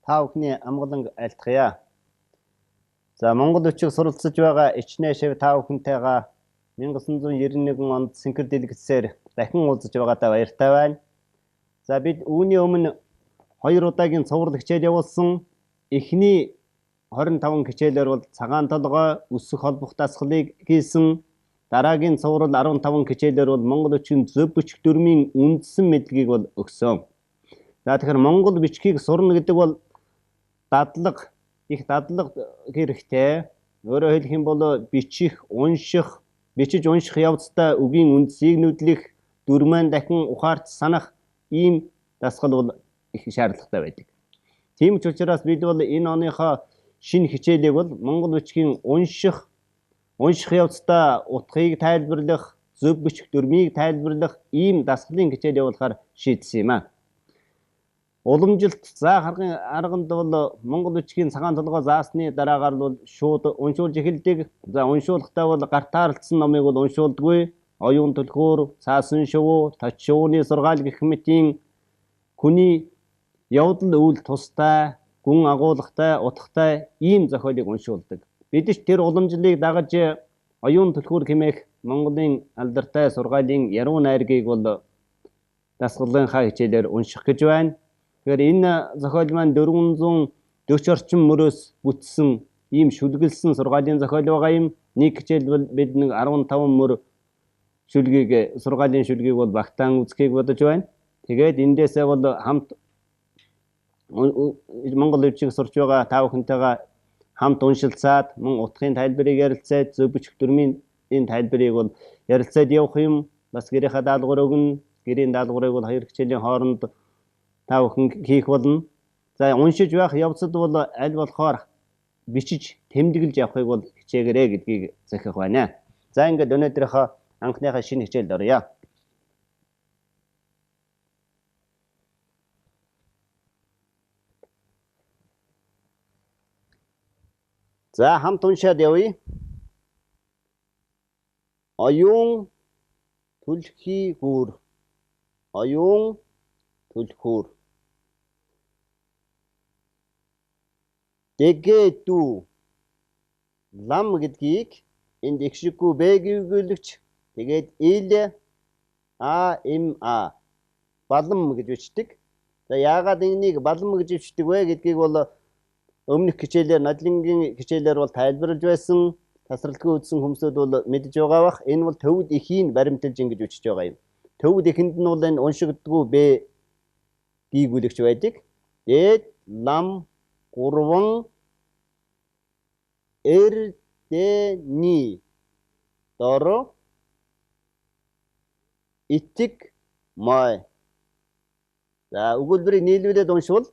та бүхний амгалан айлтгая. За Монгол бичиг суралцж байгаа ичнээ шив та бүхэнтэйгээ 1991 онд Синхэр дэлгэцээр дахин уулзаж байгаадаа баяртай байна. За бид үүний өмнө 2 удаагийн цуврал хичээл явуулсан. Эхний 25 хичээлээр бол цагаан толгой өсөх холбох дасгалыг хийсэн. Дараагийн цуврал 15 хичээлээр бол монгол бичгийн зөв бичих дүрмийн үндсэн мэдлэгийг бол өгсөн. За тэгэхээр монгол бичгийг сурна гэдэг бол дадлага их дадлага хэрэгтэй. Өөрөөр хэлэх юм бол бичиж унших явцдаа үгийн үндсийг нүдлэх, дүрмэн дахин ухаарч санах ийм дасгал бол их шаардлагатай байдаг. Тийм ч учраас бид бол энэ оныхоо шинэ хичээлийг бол монгол бичгийн унших явцдаа утгыг тайлбарлах, зөв бичих дүрмийг тайлбарлах ийм дасгалын хичээл явуулахаар шийдсэн юм а. Уламжилт заа харгын арганд бол монгол бичгийн цагаан толгой заасны дараагаар бол шууд уншуулж эхэлдэг. За уншуулахдаа бол гарт таарлцсан номыг бол уншуулдаггүй. Оюун түлхүүр, цаасан шувуу, точ шувууны сургаал гэх мэтийн хүний явдал үйл тустай, гүн агуулгатай, утгатай ийм зохиолыг уншуулдаг. Бид ч тэр уламжлалыг дагаж оюун түлхүүр хэмээх Монголын алдартай сургаалын яруу найргийг бол дасгалынхаа хичээлээр унших гэж байна. Тэгэхээр энэ зохиол маань 440 орчим мөрөөс бүтсэн ийм шүлгэлсэн сургаалын зохиол байгаа юм. Нэг хичээл бол бид нэг 15 мөр сургаалын шүлгийг бол багтаан үзхийг бодож байна. Тэгээд эндээсээ бол хамт монгол бичиг сурч байгаа та бүхэнтэйгээ хамт уншилцаад мөн утгын тайлбарыг ярилцаад зөв бичих дүрмийн энэ тайлбарыг бол ярилцаад явах юм. Бас гэрийнхаа даалгавар өгнө. Гэрийн даалгаврыг бол 2 хичээлийн хооронд та бүхэн хийх болно. За уншиж байх явцад бол аль болохоор бичиж тэмдэглэж явахыг бол хичээгээрэй гэдгийг захих байна. За ингээд өнөөдрийнхөө анхныхаа шинэ хичээлд оръё. За хамт уншаад явъя. Оюун түлхийгүр. Оюун түлхүүр. Дэгэдүү лам гэдгийг энд ихшиггүй бэгүйгүүлэгч тэгээд ил балам гэж бичдэг. За яагаад энийг балам гэж бичдэг вэ гэдгийг бол өмнөх хичээлээр нодлонгийн хичээлээр бол тайлбарлаж байсан. Тасралтгүй үзсэн хүмүүсүүд бол мэдж байгаа бах. Энэ бол төвд эхийн баримталж ингэж бичиж байгаа юм. Төвд эхэнд нь бол энэ уншигддаггүй бэ гийгүүлэгч байдаг. Дээд лам гурван эрдэний дор итэг мой. За өгүүлбэрийг нийлүүлээд уншвал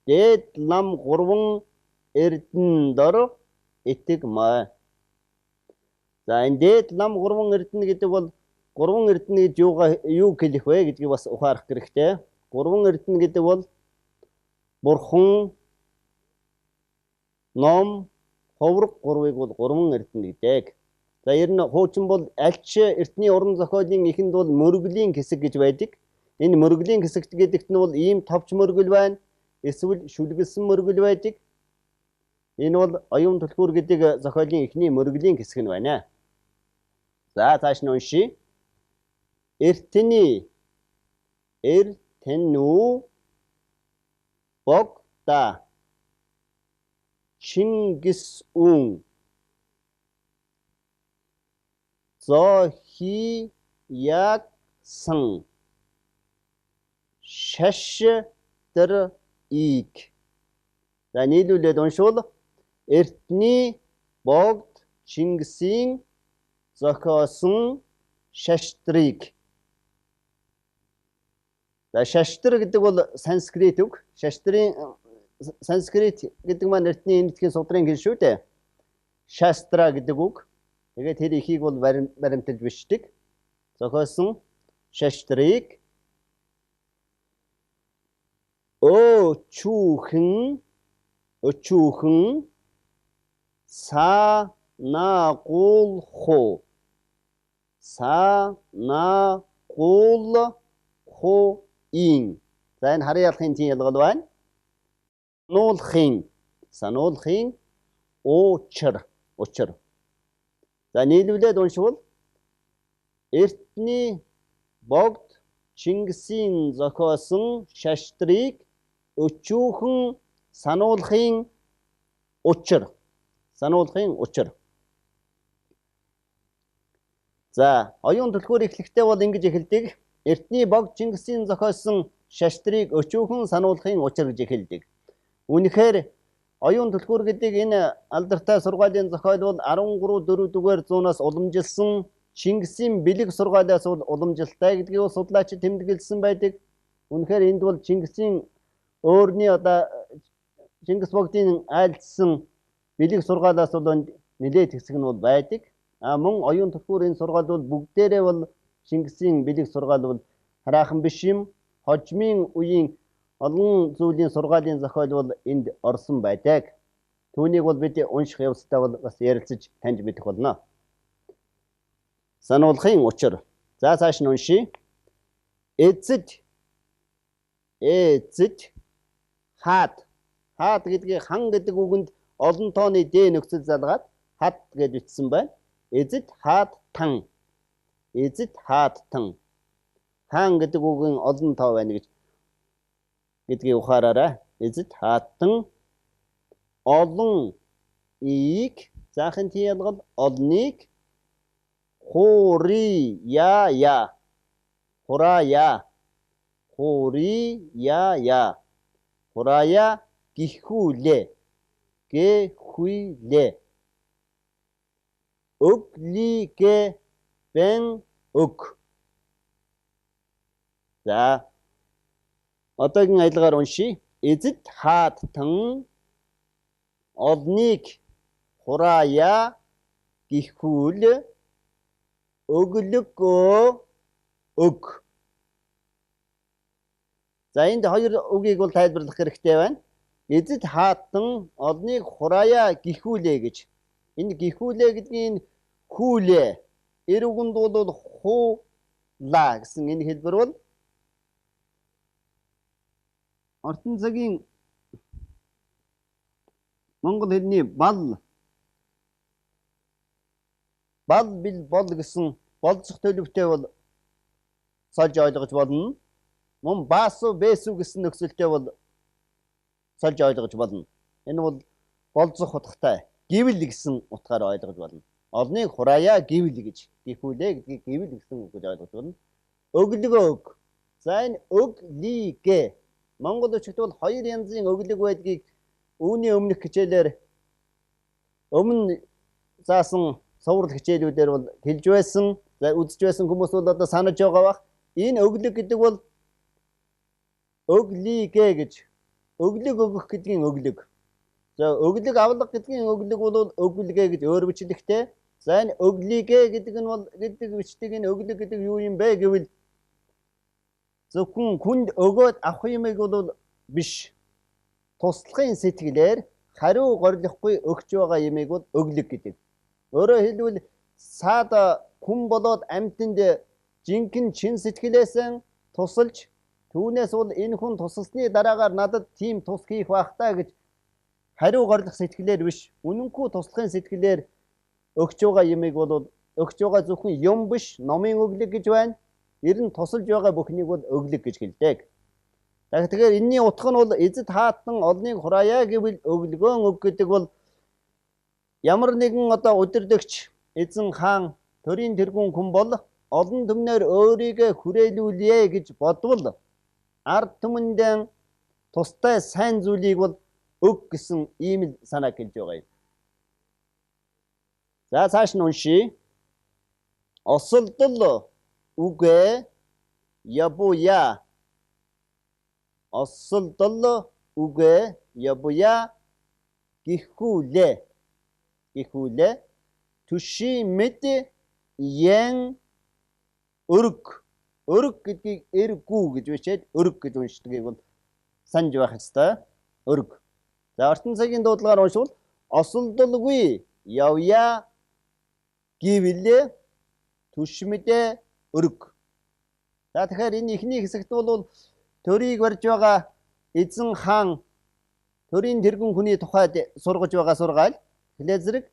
дээд лам гурван эрдэн дор итэг мой. За энэ дээд лам гурван эрдэнэ гэдэг бол гурван эрдэнэ гэж юу хэлэх вэ гэдгийг бас ухаарах хэрэгтэй. Гурван эрдэнэ гэдэг бол бурхан, ном, ховрог гурвыг бол гурван эрдэнэ гэдэг. За ер нь хуучин бол альч эртний уран зохиолын эхэнд бол мөргөлийн хэсэг гэж байдаг. Энэ мөргөлийн хэсэгт гэдэгт нь бол ийм товч мөргөл байна. Эсвэл шүлгэлсэн мөргөл байдаг. Энэ бол оюун түлхүүр гэдэг зохиолын эхний мөргөлийн хэсэг нь байна. За цааш нь уншия. Эртний эртэнүү богда Чингис үн зохиягсан шаштрыг. За нийлүүлээд уншвал эртний богд Чингисийн зохиосон шаштрыг. За шаштар гэдэг бол санскрит үг. Санскрит гэдэг маань эртний энэтхгийн судрын хэл шүү дээ. Шастра гэдэг үг. Тэгээд тэр ихийг бол баримталж бичдэг. Зохиосон шаштрыг өчүүхэн санаагуулхуин. За энэ харьяалахын тийм ялгал байна. сануулахын учир. За нийлүүлээд уншвал Эртний богд Чингисийн зохиосон шаштрыг өчүүхэн сануулахын учир. За оюун түлхүүр эхлэхдээ бол ингэж эхэлдэг. Эртний богд Чингисийн зохиосон шаштрыг өчүүхэн сануулахын учир гэж эхэлдэг. Үнэхээр оюун түлхүүр гэдэг энэ алдартай сургаалын зохиол бол 13-4 дугаар зуунаас уламжилсан Чингисийн бэлэг сургаалаас уламжилтай гэдгийг судлаачид тэмдэглэсэн байдаг. Үнэхээр энд бол Чингисийн өөрний Чингис богдын айлдсан бэлэг сургаалаас бол нэлээд хэсэг нь бол байдаг. Мөн оюун түлхүүр энэ сургаал бол бүгдээрээ бол Чингисийн бэлэг сургаал бол хараахан биш юм. Хожмын үеийн олон зүйлийн сургаалын зохиол бол энд орсон байдаг. Түүнийг бол бид унших явцдаа бол бас ярилцаж таньж мэдэх болно. Сануулахын учир. За цааш нь уншия. Эцэд хаад гэдгийг хан гэдэг үгэнд олон тооны д нөхцөл залгаад хад гэж бичсэн байна. Эцэд хаад тан. Хан гэдэг үгийн олон тоо байна гэдгийг ухаараарай. Эцэд хаатан олон ийг заахын ялгал олныг хурая гихүүлээ өглигэ бэн өг. За одоогийн аялгаар уншия. Эцэд хааттан олныг хурая гихүүл өглөгөө өг. За энд хоёр үгийг бол тайлбарлах хэрэгтэй байна. Эцэд хааттан олныг хурая гихүүлээ гэж. Энэ гихүүлээ гэдгийн хүүлээ. Эр үгэнд бол хуулаа гэсэн энэ хэлбэр бол ортон цагийн монгол хэлний бол гэсэн болцох төлөвтэй бол сольж ойлгож болно. Мөн баасу бэсу гэсэн нөхцөлтэй бол сольж ойлгож болно. Энэ бол болцох утгатай гэвэл гэсэн утгаараа ойлгож болно. Олныг хурая гэвэл гэж гихүүлээ гэдгийг гэвэл гэсэн үг гэж ойлгож болно. Өглөгөө өг. За энэ өглигэ монгол өчигт бол хоёр янзын өглөг байдгийг үүний өмнөх хичээлээр өмнө заасан суврал хичээлүүдээр бол хэлж байсан. За үзэж байсан хүмүүс бол одоо санаж байгаа бах. Энэ өглөг гэдэг бол өглигэ гэж өглөг өгөх гэдгийн өглөг. За өглөг авлага гэдгийн өглөг бол өглигэ гэж өөр бичлэгтэй. За энэ өглигэ гэдэг нь бол гэдэг бичдэг энэ өглөг гэдэг юу юм бэ гэвэл зөвхөн хүнд өгөөд авах юмыг бол биш. Туслахын сэтгэлээр хариу горилохгүй өгч байгаа юмыг бол өглөг гэдэг. Өөрөөр хэлбэл саад хүн болоод амьтанд жинхэнэ чин сэтгэлээсээ тусалж түүнээс бол энэ хүн тусалсны дараагаар надад тийм тус хийх байх таа гэж хариу горилох сэтгэлээр биш. Үнэнгүй туслахын сэтгэлээр өгч байгаа юмыг бол өгч байгаа зөвхөн юм биш, номын өглөг гэж байна. Ер нь тусалж байгаа бүхнийг бол өглөг гэж хэлдэг. Тэгэхээр энэний утга нь бол эцэд хаатан олныг хурая гэвэл өглөгөн өг гэдэг бол ямар нэгэн удирдагч эзэн хаан төрийн тэргүүн хүн бол олон түмнээр өөрийгөө хүрээлүүлье гэж бодвол ард түмэндээ тустай сайн зүйлийг бол өг гэсэн ийм л санааг хэлж байгаа юм. За цааш нь уншия. Осолдол үгэ ябуя. Осолдол үгэ ябуя гихүүлээ түши мэд ян өрг. Өрг гэдгийг эргүү гэж бичээд өрг гэж уншдгийг бол санаж байх ёстой. Өрг. За ортон цагийн дуудлагаар уншвал осолдолгүй явя гэвэл түшмэдэ өрг. За тэгэхээр энэ ихний хэсэгт бол төрийг барьж байгаа эзэн хаан төрийн тэргүүн хүний тухайд сургаж байгаа сургаал. Тэгэхээр зэрэг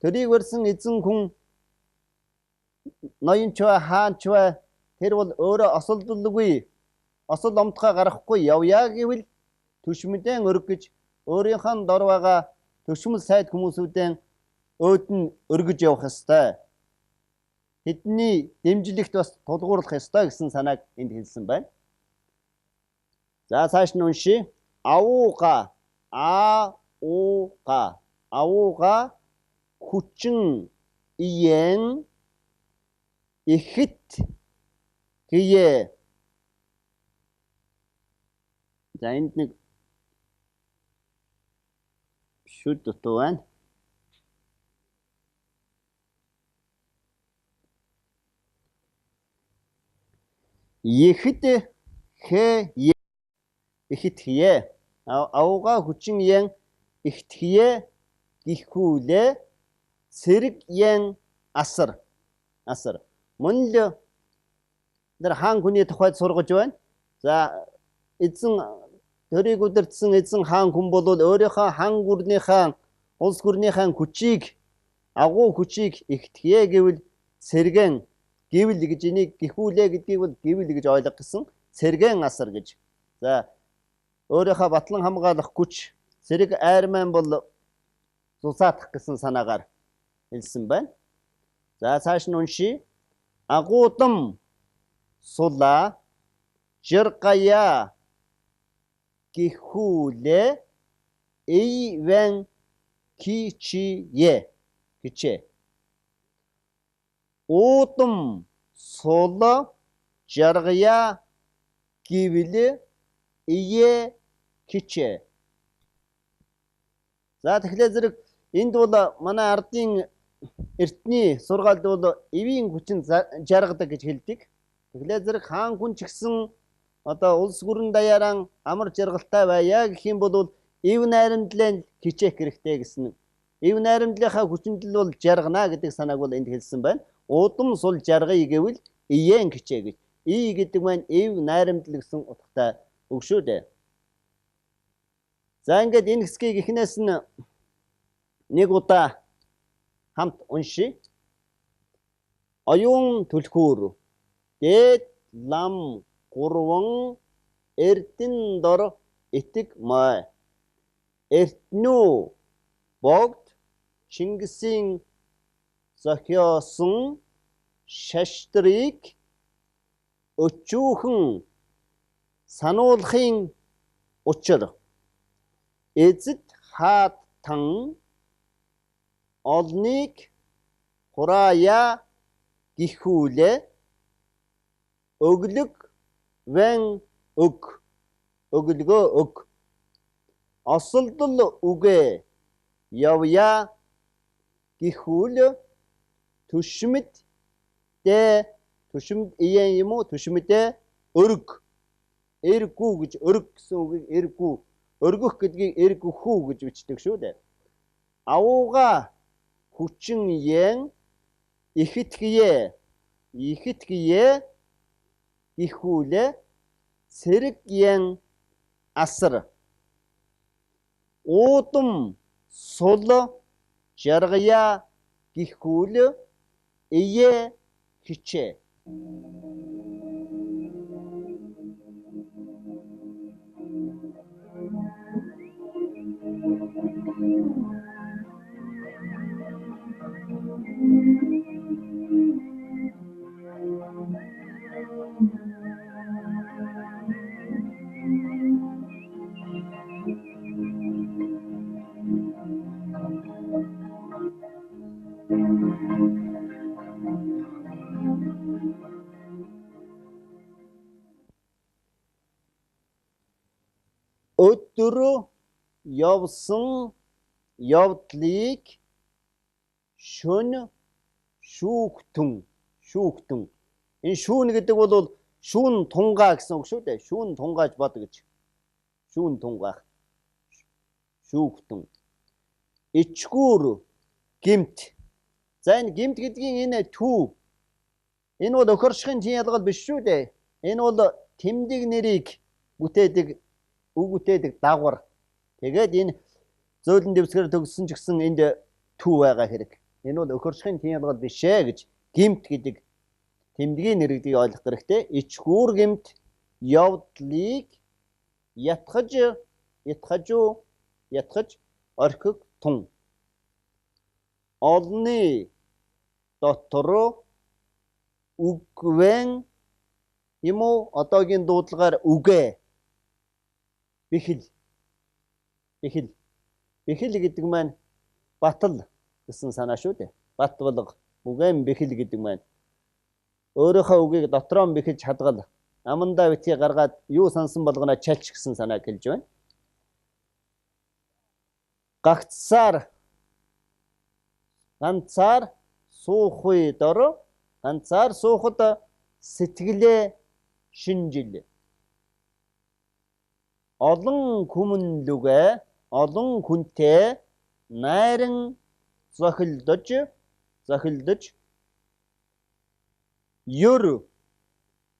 төрийг барьсан эзэн хүн ноёнч ба хаанч ба тэр бол өөрөө осолдолгүй, осол омтгой гаргахгүй явъя гэвэл төшмөдөө өргөж өөрийнхөө дор байгаа төшмөл сайд хүмүүсүүдэн өөдөн өргөж явах ёстой. Тэдний дэмжлэгт бас тулгуурлах ёстой гэсэн санааг энд хэлсэн байна. За цааш нь уншия. Ауга хүчин иен ихэт хие. За энд нэг шүд дутуу байна. Ихэт хие. Ихэт хие. Ауга хүчин иен ихэт хие гихүүлээ цэрэг иен асар. Мөн л тэр хаан хүний тухайд сургаж байна. За эзэн төрийг удирдсан эзэн хаан хүн бол өөрийнхөө хан гүрнийхээ улс гүрнийхээ хүчийг агуу хүчийг ихтгэе гэвэл сэргэн гэвэл гэж энийг гихүүлээ гэдгийг бол гэвэл гэж ойлгосон. Сэргэн асар гэж. За өөрийнхөө батлан хамгаалах хүч сэрэг айрман бол зузаатах гэсэн санаагаар хэлсэн байна. За цааш нь уншия. Агуудам сула жиргая гихүүлээ эйвэн кичие кичээ. Уудам сула жаргая гэвэл ие кичээ. За тэгэхээр зэрэг энд бол манай ардын эртний сургаалд бол эвийн хүчин жаргадаг гэж хэлдэг. Тэгэхээр зэрэг хаан хүн ч гэсэн одоо улс гүрэн даяараа амар жаргалтай байя гэх юм бол эв найрамдлын хичээх хэрэгтэй гэсэн. Эв найрамдлынхаа хүчиндэл бол жаргана гэдэг санааг бол энд хэлсэн байна. Удам сул жаргая гэвэл иен хичээ гэж. И гэдэг маань эв найрамдал гэсэн утгатай үг шүү дээ. За ингээд энэ хэсгийг эхнээс нь нэг удаа хамт уншия. Оюун түлхүүр дээд лам гурван эрдэн дор итэг май. Эртнүү богд Чингисийн зохиосон шаштрыг өчүүхэн сануулахын учир эзэд хаатан олныг хураая гихүүлээ өглөг вэн өглөгөө өг осолдол үгэ явъя гихүүл төшмөд иен юм уу төшмөдөө өрг эргүү гэж өрг гэсэн үгийг эргүү өргөх гэдгийг эргөхүү гэж бичдэг шүү дээ. Ауга хүчин иен ихэтгэе гихүүлээ цэрэг иен асар. Уудам сул жаргая гихүүл ие хичээ. Өдөр явсан явдлыг шөн шүүхтэн. Энэ шүүн гэдэг бол шүүн тунгаа гэсэн үг шүү дээ. Шүүн тунгааж бод гэж. Шүүн тунгаах. Шүүхтэн. Ичгүүр гимт. За энэ гимт гэдгийн энэ төв. Энэ бол өхөршхийн тийм ялгал биш шүү дээ. Энэ бол тэмдэг нэрийг бүтээдэг үг бүтээдэг дагвар. Тэгээд энэ зөөлөн дэвсгэр төгссөн ч гэсэн энд төв байгаа хэрэг. Энэ бол өхөршхийн тиалгал биш ээ гэж гимт гэдэг тэмдгийн нэрийг ойлгох хэрэгтэй. Ичгүүр гимт явдлыг ятгаж орхиг тун. Олны дотор үгвэн юм уу одоогийн дуудлагаар үгэ бихил гэдэг маань батал гэсэн санаа шүү дээ. Бат болго үгэн бихил гэдэг маань өөрийнхөө үгийг дотроо нь бихиж хадгал амандаа битгий гаргаад юу сансан болгоно чалч гэсэн санааг хэлж байна. Ганцаар суухуй дор ганцаар суухад сэтгэлээ шинжил. Олон хүмүүнлүгэ олон хүнтэй найран зохилдож ёр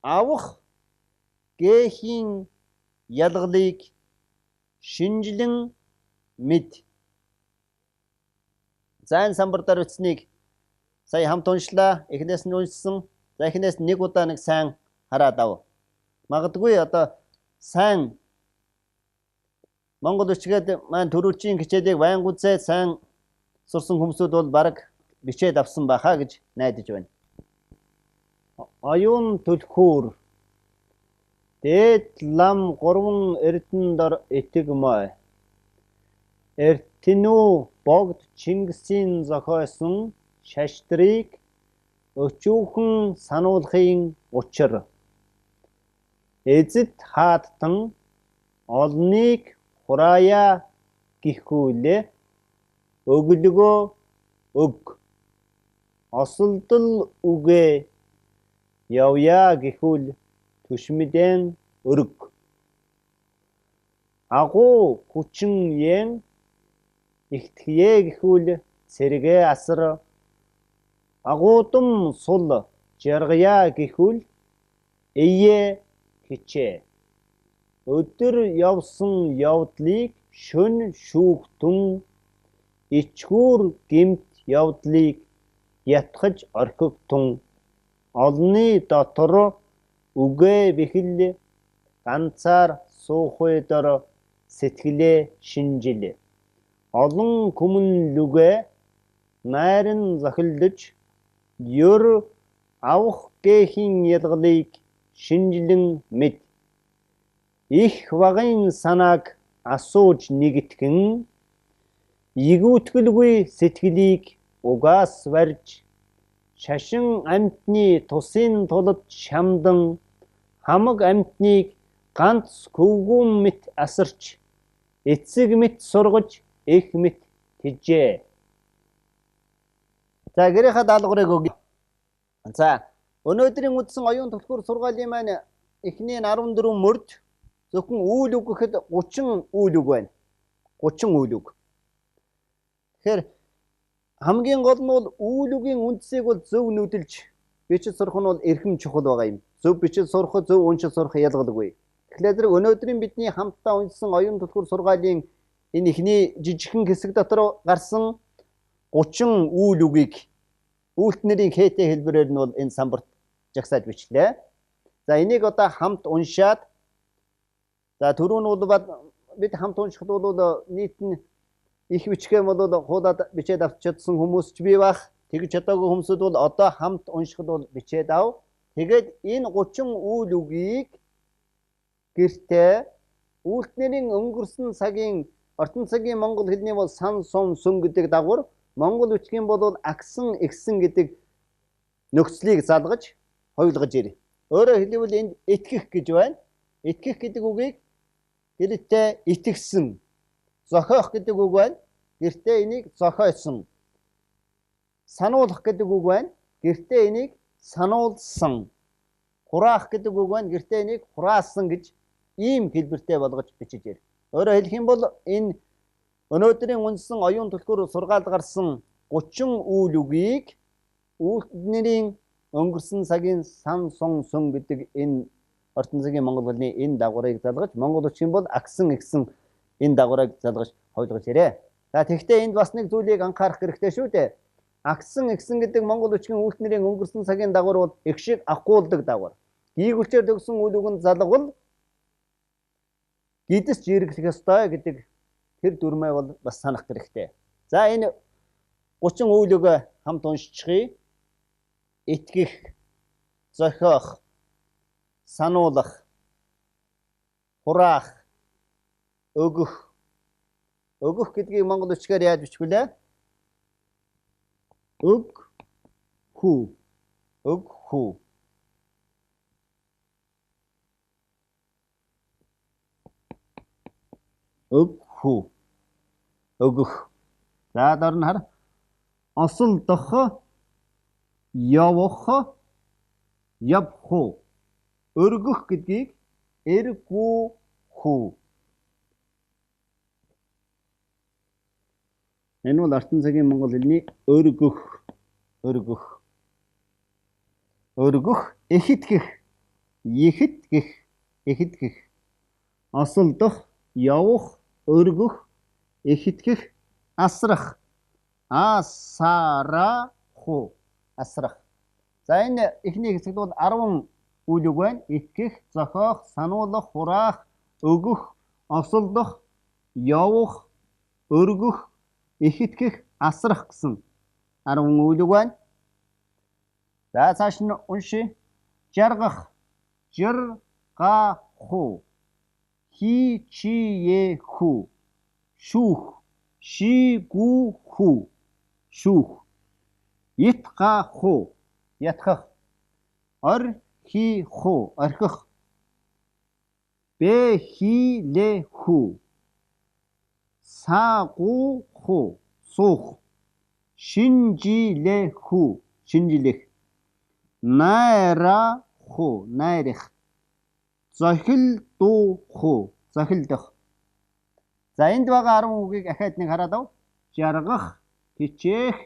авах гээхийн ялгалыг шинжилэн мэд. За энэ самбар дээр үтснийг сая хамт уншлаа. Эхнээс нь уншсан. За эхнээс нэг удаа нэг сайн хараад ав. Магадгүй одоо сайн Монгол бичгээд маань төрүүлчийн хичээлийг байнга үзээд сайн сурсан хүмүүсүүд бол бараг бичээд авсан байхаа гэж найдаж байна. Оюун түлхүүр дээд лам 3 эрдэн дор итгмой. Эртэнүү богд Чингисийн зохиосон шаштрыг өчүүхэн сануулахын учир. Эзэд хааттан олныг хураая гихүүлээ өглөгөө өг. Осолдол үгээ явъя гихүүл түшмэдэн өрг. Агуу хүчин yen ихтгэе гихүүл цэрэгэ асар. Агуудам сул жаргая гихүүл эе хичээ. Өдөр явсан явдлыг шөн шүүхтэн ичгүүр гимт явдлыг ятгаж орхигтун. Олны дотор үгэ бихил ганцаар суухуй дор сэтгэлээ шинжил. Олон хүмүүнлүгэ найран зохилдож ёр авах гээхийн ялгалыг шинжилэн мэд. Их багын санааг асууж нэгтгэн игүүтгэлгүй сэтгэлийг угаас барьж шашин амьтны тусын тулд шамдан хамаг амьтныг ганц хөвгүүн мэт асарч эцэг мэт сургаж их мэт тэжээ. За гэрийнхаа даалгаврыг өгье. За өнөөдрийн үдсэн оюун түлхүүр сургаалын маань эхний 14 мөрд зөвхөн үйл үг гэхэд 30 үйл үг байна. 30 үйл үг. Тэгэхээр хамгийн гол нь бол үйл үгийн үндсийг бол зөв нүдэлж бичиж сурах нь бол эрхэм чухал байгаа юм. Зөв бичиж сурах, зөв уншиж сурах ялгалгүй. Тэгэхээр өнөөдрийн бидний хамтдаа уншсан оюун түлхүүр сургаалын энэ ихний жижигхэн хэсэг дотор гарсан 30 үйл үгийг үйлдэлнэрийн хээтэй хэлбэрээр нь бол энэ самбарт жагсааж бичлээ. За энийг одоо хамт уншаад за түрүүн бол бид хамт уншихад бол нийт нь их бичгээ бол хуудаад бичээд авчирсан хүмүүс ч бий бах. Тэгж чадаагүй хүмүүсүүд бол одоо хамт уншихад бол бичээд ав. Тэгээд энэ 30 үйл үгийг гэртээ үйлдэлнэрийн өнгөрсөн цагийн ортон цагийн монгол хэлний бол сан сум сүм гэдэг дагуур монгол бичгийн бол агсан эгсэн гэдэг нөхцөлийг залгаж хойлгож ирээ. Өөрөөр хэлбэл энд итгэх гэж байна. Итгэх гэдэг үгийг гэртээ итгэсэн. Зохиох гэдэг үг байна. Гэртээ энийг зохиосон. Сануулах гэдэг үг байна. Гэртээ энийг сануулсан. Хураах гэдэг үг байна. Гэртээ энийг хураасан гэж ийм хэлбэртэй болгож бичиж ирээ. Өөрөөр хэлэх юм бол энэ өнөөдрийн уншсан оюун түлхүүр сургаалд гарсан 30 үйл үгийг үйлдэлнэрийн өнгөрсөн цагийн сан сун сүм гэдэг энэ ортон цагийн монгол хэлний энэ дагаврыг залгаж монгол бичгийн бол агсан эгсэн Энэ дагаврыг залгаж хойлгож ирээ. За тэгвэл энд бас нэг зүйлийг анхаарах хэрэгтэй шүү дээ. Агсан эгсэн гэдэг монгол үчгийн үйлдэлнэрийн өнгөрсөн цагийн дагавар бол их шиг ахгуулдаг дагавар. Гийгүлчээр төгсөн үйл үгэнд залгавал гидс жирэглэх ёстой гэдэг тэр дүрмээ бол бас санах хэрэгтэй. За энэ 30 үйл үгээ хамт уншчихъя. Итгэх, зохиох, сануулах, хураах, өгөх. Өгөх гэдгийг монгол үчгээр яаж бичих вүлээ? Өг хүү. Өг хүү. Өг хүү. Өгөх. За доор нь хар. Осолдох, явах, явах. Өргөх гэдгийг эргүү хүү. Энэ бол ертөнц цагийн монгол хэлний өргөх. Өргөх. Өргөх, эхэтгэх, ихэтгэх, эхэтгэх. Осолдох, явах, өргөх, эхэтгэх, асрах. Асарах. Асрах. За энэ эхний хэсэгт бол 10 үйл үг байна. Итгэх, зохиох, сануулах, хураах, өгөх, осолдох, явах, өргөх, эхэтгэх, асрах гэсэн 10 үйл үг байна. За цааш нь уншия. Жаргах, жаргах, хичиех, шүүх, шигүүх, шүүх. Ятгах, ятгах. Орхих, орхих. Бэхилэх, сагуух, суух. Шинжилэх, шинжилэх. Найрах, найрах. Зохилдох, зохилдох. За энд байгаа 10 үгийг ахаад нэг хараад ав. Жаргах, хичээх,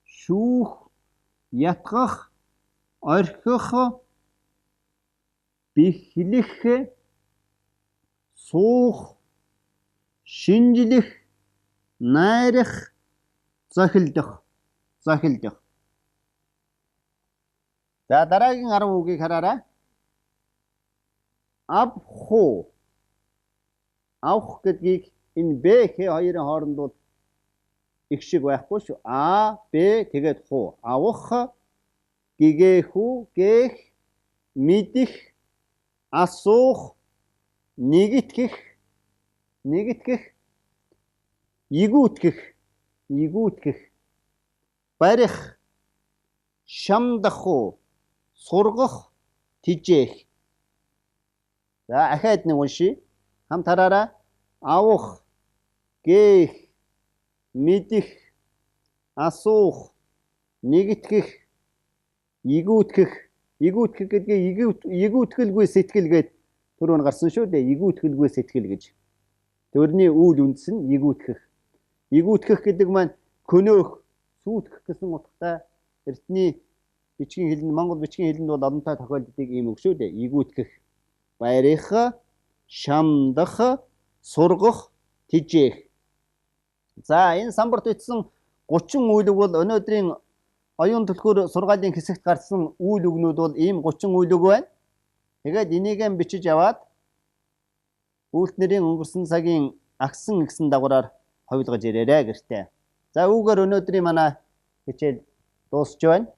шүүх, ятгах, орхих, бэхлэх, суух, шинжилэх, найрах, зохилдох, зохилдох. За дараагийн 10 үгийг хараарай. Авах. Авах гэдгийг энэ Б, Х хоёрын хооронд бол их шиг байхгүй шүү. А, Б тэгээд хуу. Авах, гэгэх, гэх, мэдэх, асуух, нэгэтгэх, нэгэтгэх, игүүтгэх, игүүтгэх, барих, шамдах, сургах, тижээх. За ахаад нэг уншия. Хамт хараарай. Авах, гээх, мэдэх, асуух, нэгэтгэх, игүүтгэх. Игүүтгэх гэдгийг игүүтгэлгүй сэтгэл гээд түрүүн гарсан шүү дээ. Игүүтгэлгүй сэтгэл гэж. Төрний үйл үндэс нь игүүтгэх. Игүүтгэх гэдэг маань көнөөх, сүйтгэх гэсэн утгатай эртний бичгийн хэлэнд, монгол бичгийн хэлэнд бол олонтой тохиолддог ийм үг шүү дээ. Игүүтгэх, барих, шамдах, сургах, тижээх. За энэ самбарт бичсэн 30 үйл үг бол өнөөдрийн оюун түлхүүр сургаалын хэсэгт гарсан үйл үгнүүд бол ийм 30 үйл үг байна. Тэгээд энийг бичиж аваад үйлдэлнэрийн өнгөрсөн цагийн агсан эгсэн дагавраар хувилгаж ирээрэй гэртээ. За үүгээр өнөөдрийн манай хичээл дуусч байна.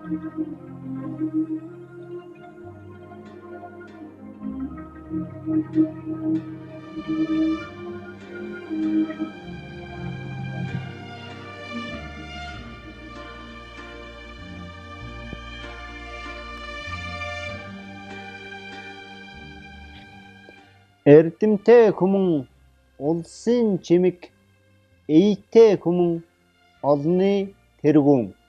Эрдэмтэй хүмүн улсын чимэг, эйтэй хүмүн олонний тэргүүн.